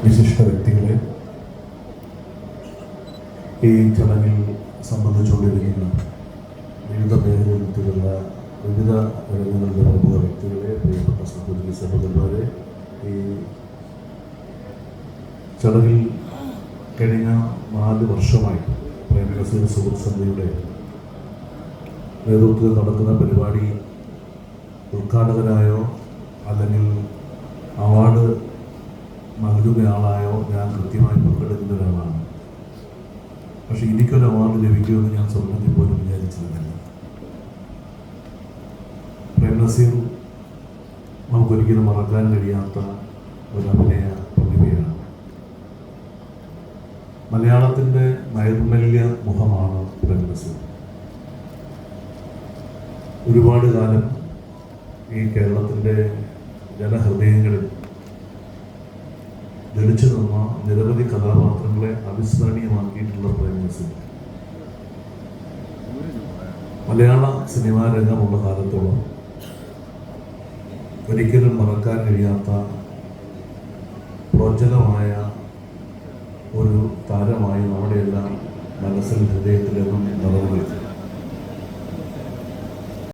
വിശിഷ്ട വ്യക്തികളെ, ഈ ചടങ്ങിൽ സംബന്ധിച്ചുകൊണ്ടിരിക്കുന്ന വിവിധ മേഖലയിലുള്ള വിവിധ രംഗങ്ങളിലെ പ്രമുഖ വ്യക്തികളെ, പ്രിയപ്പെട്ട സഹോദരി സഹോദരന്മാരെ, ഈ ചടങ്ങിൽ കഴിഞ്ഞ 4 വർഷമായി പ്രേം നസീർ സുഹൃത്ത് സമിതിയുടെ നേതൃത്വത്തിൽ നടക്കുന്ന പരിപാടി ഉദ്ഘാടകനായോ അല്ലെങ്കിൽ അവാർഡ് നൽകുന്നയാളായോ ഞാൻ കൃത്യമായി പങ്കെടുക്കുന്ന ഒരാളാണ്. പക്ഷെ എനിക്കൊരു അവാർഡ് ലഭിക്കുമെന്ന് ഞാൻ സ്വപ്നത്തിൽ പോലും വിചാരിച്ചിരുന്നില്ല. പ്രേം നസീർ നമുക്കൊരിക്കലും മറക്കാൻ കഴിയാത്ത ഒരു അഭിനയ പ്രതിഭയാണ്. മലയാളത്തിൻ്റെ നൈർമല്യ മുഖമാണ് പ്രേം നസീർ. ഒരുപാട് കാലം ഈ കേരളത്തിൻ്റെ ജനഹൃദയങ്ങളിൽ ജ്വലിച്ചു നിന്ന നിരവധി കഥാപാത്രങ്ങളെ അവിസ്മരണീയമാക്കിയിട്ടുള്ള പ്രേം നസീർ മലയാള സിനിമാ രംഗമുള്ള കാലത്തോളം ഒരിക്കലും മറക്കാൻ കഴിയാത്ത പ്രോജ്വലമായ ഒരു താരമായി നമ്മുടെയെല്ലാം മനസ്സിൽ ഹൃദയത്തിലെന്നും നിലനിൽക്കും.